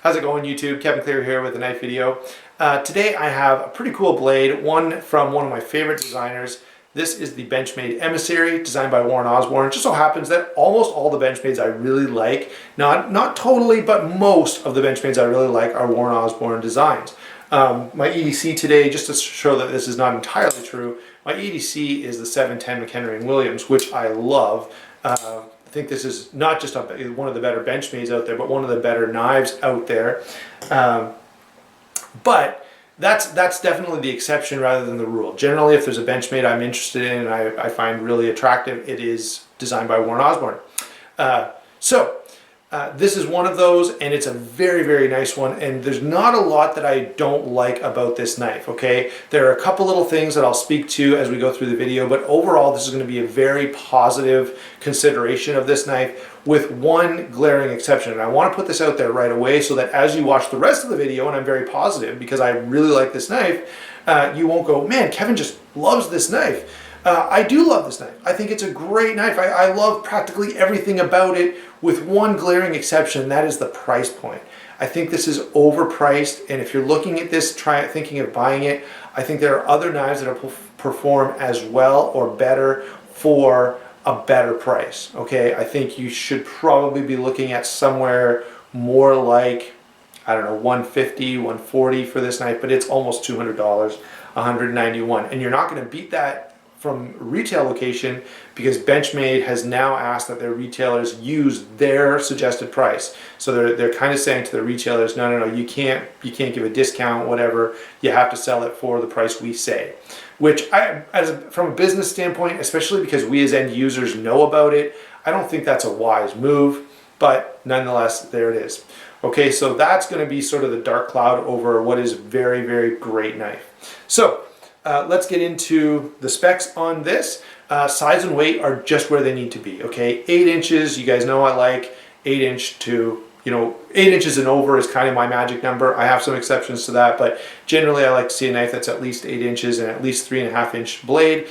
How's it going, YouTube? Kevin Clear here with a knife video. Today I have a pretty cool blade, one from one of my favorite designers. This is the Benchmade Emissary, designed by Warren Osborne. It just so happens that almost all the Benchmades I really like, not totally, but most of the Benchmades I really like are Warren Osborne designs. My EDC today, just to show that this is not entirely true, my EDC is the 710 McHenry & Williams, which I love. I think this is not just one of the better Benchmades out there, but one of the better knives out there. But that's definitely the exception rather than the rule. Generally, if there's a Benchmade I'm interested in and I find really attractive, it is designed by Warren Osborne. This is one of those, and it's a very, very nice one, and there's not a lot that I don't like about this knife, okay? There are a couple little things that I'll speak to as we go through the video, but overall this is going to be a very positive consideration of this knife, with one glaring exception. And I want to put this out there right away so that as you watch the rest of the video, and I'm very positive because I really like this knife, you won't go, man, Kevin just loves this knife. I do love this knife. I think it's a great knife. I love practically everything about it, with one glaring exception, that is the price point. I think this is overpriced, and if you're looking at this, thinking of buying it, I think there are other knives that perform as well or better for a better price, okay? I think you should probably be looking at somewhere more like, I don't know, $150, $140 for this knife, but it's almost $200, $191, and you're not going to beat that from retail location, because Benchmade has now asked that their retailers use their suggested price. So they're kind of saying to the retailers, no, you can't give a discount, whatever. You have to sell it for the price we say. Which from a business standpoint, especially because we as end users know about it, I don't think that's a wise move. But nonetheless, there it is. Okay, so that's going to be sort of the dark cloud over what is a very, very great knife. So let's get into the specs on this. Size and weight are just where they need to be, okay? 8 inches, you guys know I like 8 inch to, 8 inches and over is kind of my magic number. I have some exceptions to that, but generally I like to see a knife that's at least 8 inches and at least 3.5 inch blade.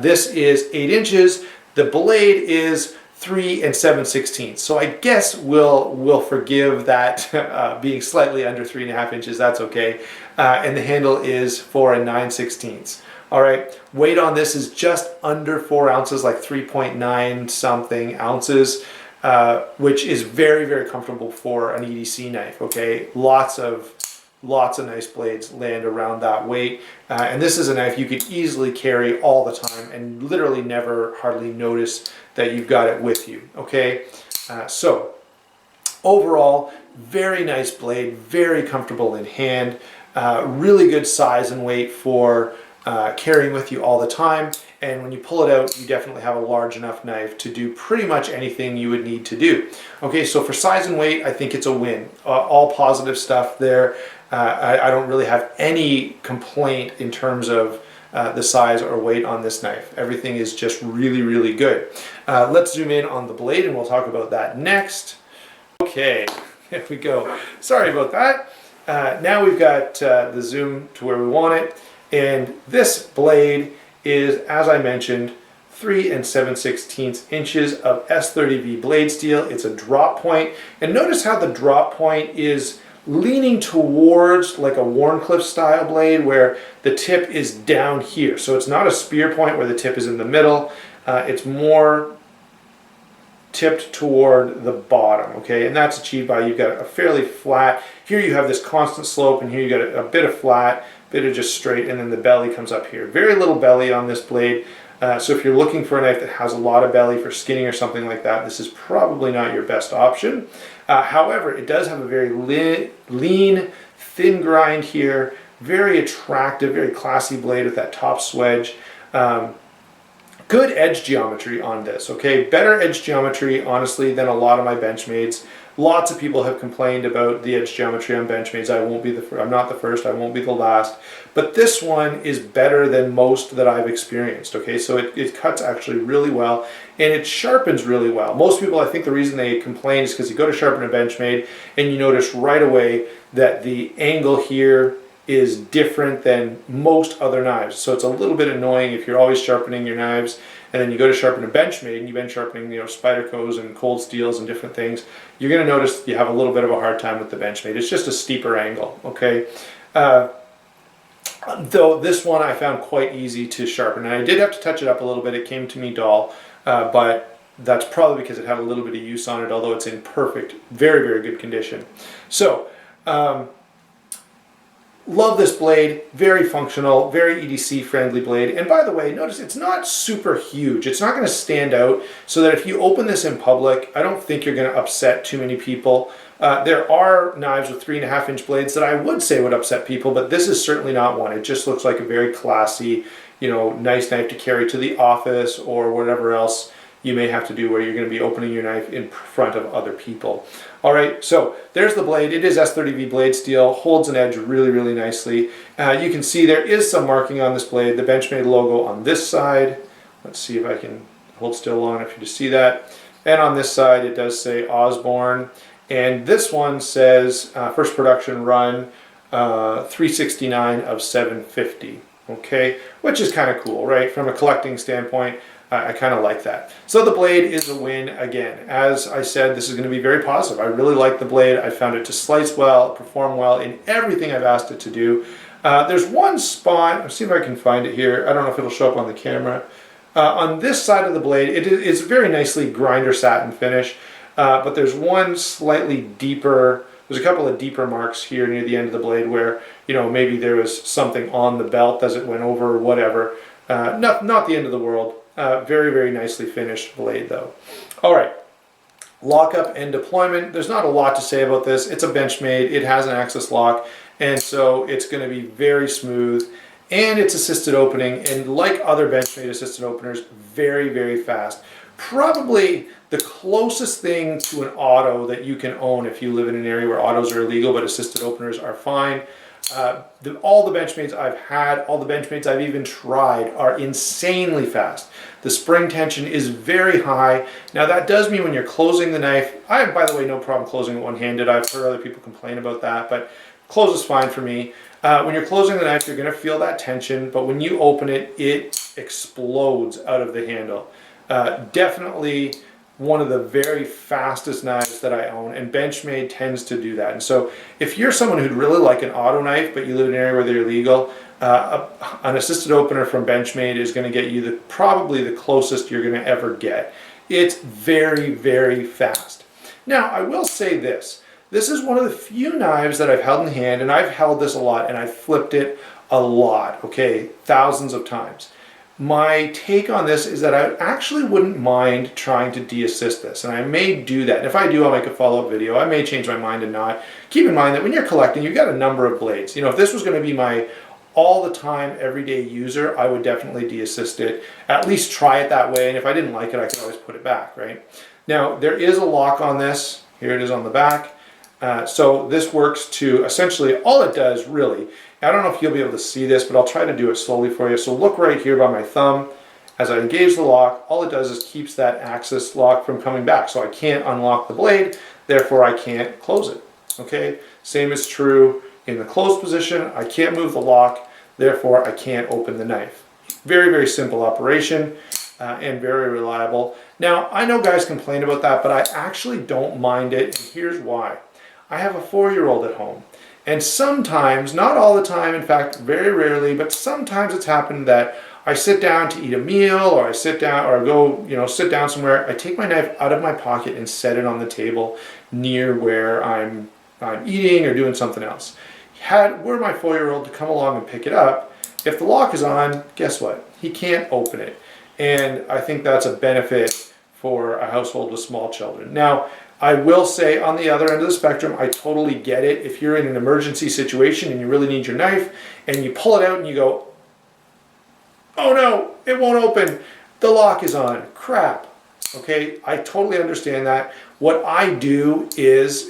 This is 8 inches. The blade is 3 7/16. So I guess we'll forgive that being slightly under 3.5 inches. That's okay. And the handle is 4 9/16. All right. Weight on this is just under 4 ounces, like 3.9 something ounces, which is very, very comfortable for an EDC knife. Okay. Lots of nice blades land around that weight, and this is a knife you could easily carry all the time and literally never hardly notice that you've got it with you. Okay, so overall, very nice blade, very comfortable in hand, really good size and weight for carrying with you all the time. And when you pull it out, you definitely have a large enough knife to do pretty much anything you would need to do. Okay, so for size and weight, I think it's a win. All positive stuff there. I don't really have any complaint in terms of the size or weight on this knife. Everything is just really, really good. Let's zoom in on the blade and we'll talk about that next. Okay, here we go. Sorry about that. Now we've got the zoom to where we want it. And this blade is, as I mentioned, 3 7/16 inches of S30V blade steel. It's a drop point. And notice how the drop point is leaning towards like a Wharncliffe style blade, where the tip is down here. So it's not a spear point where the tip is in the middle. It's more tipped toward the bottom, okay? And that's achieved by, you've got a fairly flat, here you have this constant slope, and here you got a bit of flat, bit of just straight, and then the belly comes up here. Very little belly on this blade. So if you're looking for a knife that has a lot of belly for skinning or something like that, this is probably not your best option. However, it does have a very lean, thin grind here, very attractive, very classy blade with that top swedge. Good edge geometry on this, okay? Better edge geometry, honestly, than a lot of my Benchmades. Lots of people have complained about the edge geometry on Benchmades. I'm not the first, I won't be the last. But this one is better than most that I've experienced, okay? So it cuts actually really well, and it sharpens really well. Most people, I think the reason they complain is because you go to sharpen a Benchmade and you notice right away that the angle here is different than most other knives. So it's a little bit annoying if you're always sharpening your knives and then you go to sharpen a Benchmade and you've been sharpening, Spydercos and cold steels and different things, you're going to notice you have a little bit of a hard time with the Benchmade. It's just a steeper angle, okay? Though this one I found quite easy to sharpen, and I did have to touch it up a little bit. It came to me dull, but that's probably because it had a little bit of use on it, although it's in perfect, very, very good condition. So, love this blade, very functional, very EDC friendly blade. And by the way, notice it's not super huge. It's not going to stand out, so that if you open this in public, I don't think you're going to upset too many people. There are knives with 3.5-inch blades that I would say would upset people, but this is certainly not one. It just looks like a very classy, nice knife to carry to the office or whatever else you may have to do where you're going to be opening your knife in front of other people. All right, so there's the blade. It is S30V blade steel, holds an edge really, really nicely. You can see there is some marking on this blade, the Benchmade logo on this side. Let's see if I can hold still long enough for you to see that. And on this side, it does say Osborne. And this one says first production run 369 of 750. Okay, which is kind of cool, right? From a collecting standpoint, I kind of like that. So the blade is a win again. As I said, this is going to be very positive. I really like the blade. I found it to slice well, perform well in everything I've asked it to do. There's one spot, let's see if I can find it here. I don't know if it'll show up on the camera. On this side of the blade, it's very nicely grinder satin finish, but there's one slightly deeper, there's a couple of deeper marks here near the end of the blade where, maybe there was something on the belt as it went over or whatever. Not the end of the world. Very, very nicely finished blade though. All right, lockup and deployment. There's not a lot to say about this. It's a Benchmade. It has an axis lock, and so it's going to be very smooth, and it's assisted opening, and like other Benchmade assisted openers, very, very fast. Probably the closest thing to an auto that you can own if you live in an area where autos are illegal but assisted openers are fine. All the Benchmades I've had, all the Benchmades I've even tried are insanely fast. The spring tension is very high. Now that does mean when you're closing the knife, I have, by the way, no problem closing it one-handed. I've heard other people complain about that, but close is fine for me. When you're closing the knife, you're going to feel that tension, but when you open it, it explodes out of the handle. Definitely one of the very fastest knives that I own, and Benchmade tends to do that. And so if you're someone who'd really like an auto knife, but you live in an area where they're illegal, an assisted opener from Benchmade is going to get you probably the closest you're going to ever get. It's very, very fast. Now, I will say this. This is one of the few knives that I've held in hand, and I've held this a lot, and I've flipped it a lot, okay, thousands of times. My take on this is that I actually wouldn't mind trying to de-assist this, and I may do that. And if I do, I'll make a follow-up video. I may change my mind and not. Keep in mind that when you're collecting, you've got a number of blades. If this was going to be my all-the-time, everyday user, I would definitely de-assist it. At least try it that way, and if I didn't like it, I could always put it back, right? Now, there is a lock on this. Here it is on the back. So this works to essentially, all it does really, I don't know if you'll be able to see this, but I'll try to do it slowly for you. So look right here by my thumb. As I engage the lock, all it does is keeps that axis lock from coming back. So I can't unlock the blade, therefore I can't close it. Okay, same is true in the closed position. I can't move the lock, therefore I can't open the knife. Very, very simple operation and very reliable. Now, I know guys complain about that, but I actually don't mind it, and here's why. I have a 4-year-old at home. And sometimes, not all the time, in fact, very rarely, but sometimes it's happened that I sit down to eat a meal, or I sit down, or I go, sit down somewhere. I take my knife out of my pocket and set it on the table near where I'm eating or doing something else. Were my 4-year-old to come along and pick it up, if the lock is on, guess what? He can't open it. And I think that's a benefit for a household with small children. Now, I will say on the other end of the spectrum, I totally get it. If you're in an emergency situation and you really need your knife and you pull it out and you go, oh no, it won't open. The lock is on. Crap. Okay, I totally understand that. What I do is,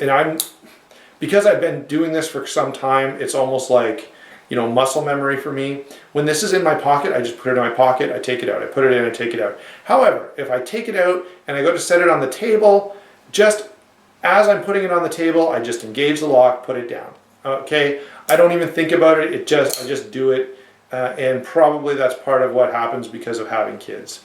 because I've been doing this for some time, it's almost like, muscle memory for me. When this is in my pocket, I just put it in my pocket, I take it out. I put it in, I take it out. However, if I take it out and I go to set it on the table, just as I'm putting it on the table, I just engage the lock, put it down. Okay, I don't even think about it. I just do it, and probably that's part of what happens because of having kids.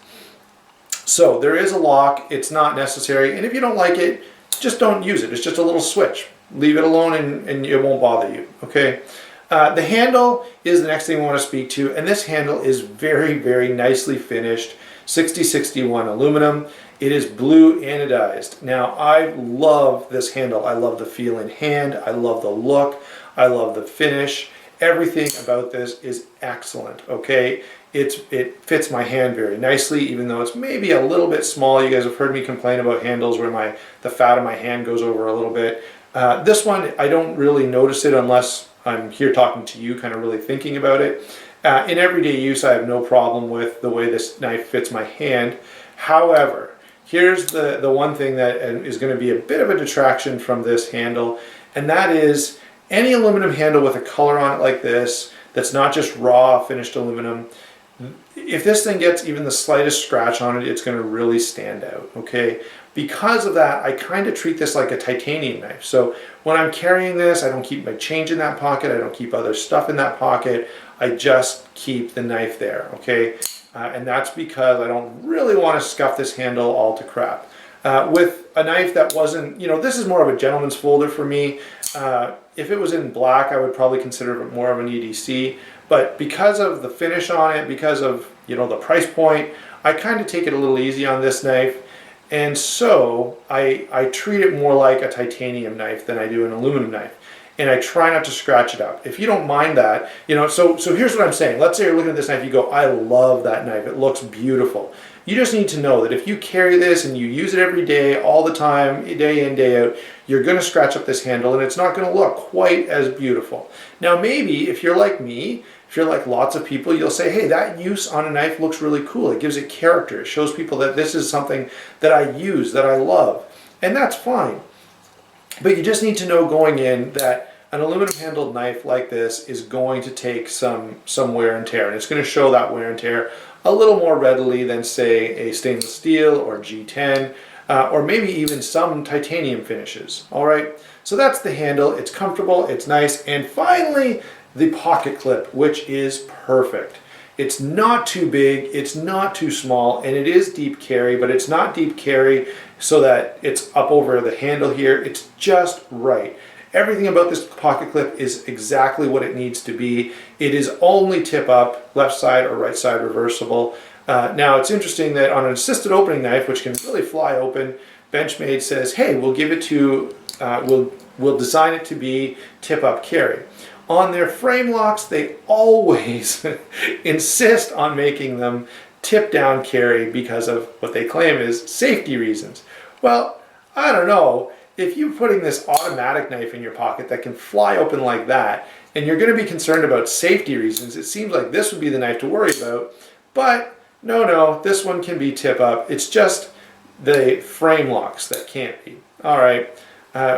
So there is a lock. It's not necessary. And if you don't like it, just don't use it. It's just a little switch. Leave it alone and it won't bother you, okay? The handle is the next thing we want to speak to, and this handle is very, very nicely finished, 6061 aluminum. It is blue anodized. Now, I love this handle. I love the feel in hand. I love the look. I love the finish. Everything about this is excellent, okay? It fits my hand very nicely, even though it's maybe a little bit small. You guys have heard me complain about handles where the fat of my hand goes over a little bit. This one, I don't really notice it unless I'm here talking to you, kind of really thinking about it. In everyday use, I have no problem with the way this knife fits my hand. However, here's the one thing that is going to be a bit of a detraction from this handle, and that is any aluminum handle with a color on it like this, that's not just raw finished aluminum. If this thing gets even the slightest scratch on it, it's going to really stand out, okay? Because of that, I kind of treat this like a titanium knife. So when I'm carrying this, I don't keep my change in that pocket. I don't keep other stuff in that pocket. I just keep the knife there, okay? And that's because I don't really want to scuff this handle all to crap. With a knife that wasn't, this is more of a gentleman's folder for me. If it was in black, I would probably consider it more of an EDC. But because of the finish on it, because of, the price point, I kind of take it a little easy on this knife. And so I treat it more like a titanium knife than I do an aluminum knife. And I try not to scratch it up. If you don't mind that, so here's what I'm saying. Let's say you're looking at this knife, you go, I love that knife. It looks beautiful. You just need to know that if you carry this and you use it every day, all the time, day in, day out, you're going to scratch up this handle and it's not going to look quite as beautiful. Now, maybe if you're like me, if you're like lots of people, you'll say, hey, that use on a knife looks really cool. It gives it character. It shows people that this is something that I use, that I love. And that's fine. But you just need to know going in that an aluminum handled knife like this is going to take some wear and tear. And it's going to show that wear and tear a little more readily than, say, a stainless steel or G10, or maybe even some titanium finishes. All right, so that's the handle. It's comfortable, it's nice. And finally, the pocket clip, which is perfect. It's not too big, it's not too small, and it is deep carry, but it's not deep carry so that it's up over the handle here. It's just right. Everything about this pocket clip is exactly what it needs to be. It is only tip up, left side or right side reversible. Now it's interesting that on an assisted opening knife, which can really fly open, Benchmade says, hey, we'll give it to, we'll design it to be tip up carry. On their frame locks, they always insist on making them tip down carry because of what they claim is safety reasons. Well, I don't know. If you're putting this automatic knife in your pocket that can fly open like that, and you're going to be concerned about safety reasons, it seems like this would be the knife to worry about. But no, this one can be tip up. It's just the frame locks that can't be. All right.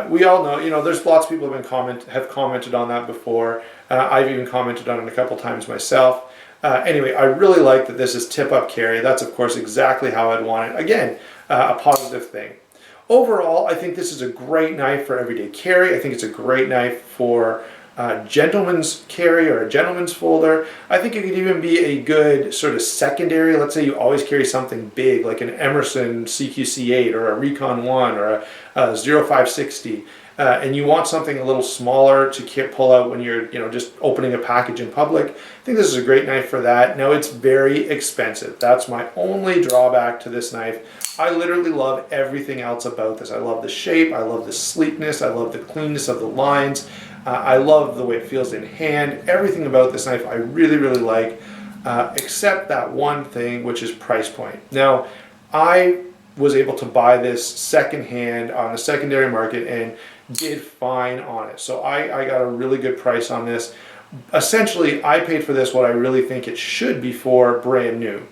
We all know, there's lots of people have commented on that before. I've even commented on it a couple times myself. Anyway, I really like that this is tip up carry. That's of course exactly how I'd want it. Again, a positive thing. Overall, I think this is a great knife for everyday carry. I think it's a great knife for gentleman's carry or a gentleman's folder. I think it could even be a good sort of secondary. Let's say you always carry something big like an Emerson CQC8 or a Recon 1 or a 0560. And you want something a little smaller to pull out when you're just opening a package in public. I think this is a great knife for that. Now it's very expensive. That's my only drawback to this knife. I literally love everything else about this. I love the shape, I love the sleekness, I love the cleanness of the lines, I love the way it feels in hand. Everything about this knife I really, really like, except that one thing, which is price point. Now, I was able to buy this secondhand on the secondary market and did fine on it. So I got a really good price on this. Essentially, I paid for this what I really think it should be for brand new.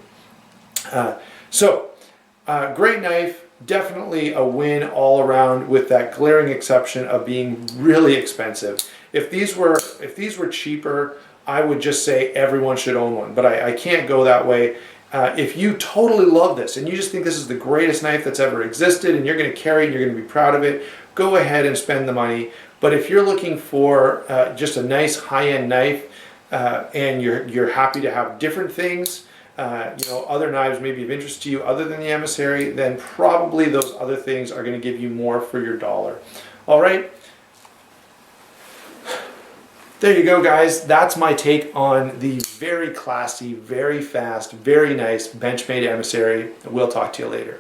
Great knife, definitely a win all around with that glaring exception of being really expensive. If these were cheaper, I would just say everyone should own one, but I can't go that way. If you totally love this and you just think this is the greatest knife that's ever existed and you're going to carry it and you're going to be proud of it, go ahead and spend the money. But if you're looking for just a nice high-end knife and you're happy to have different things, other knives may be of interest to you other than the Emissary, then probably those other things are going to give you more for your dollar. All right. There you go, guys. That's my take on the very classy, very fast, very nice Benchmade Emissary. We'll talk to you later.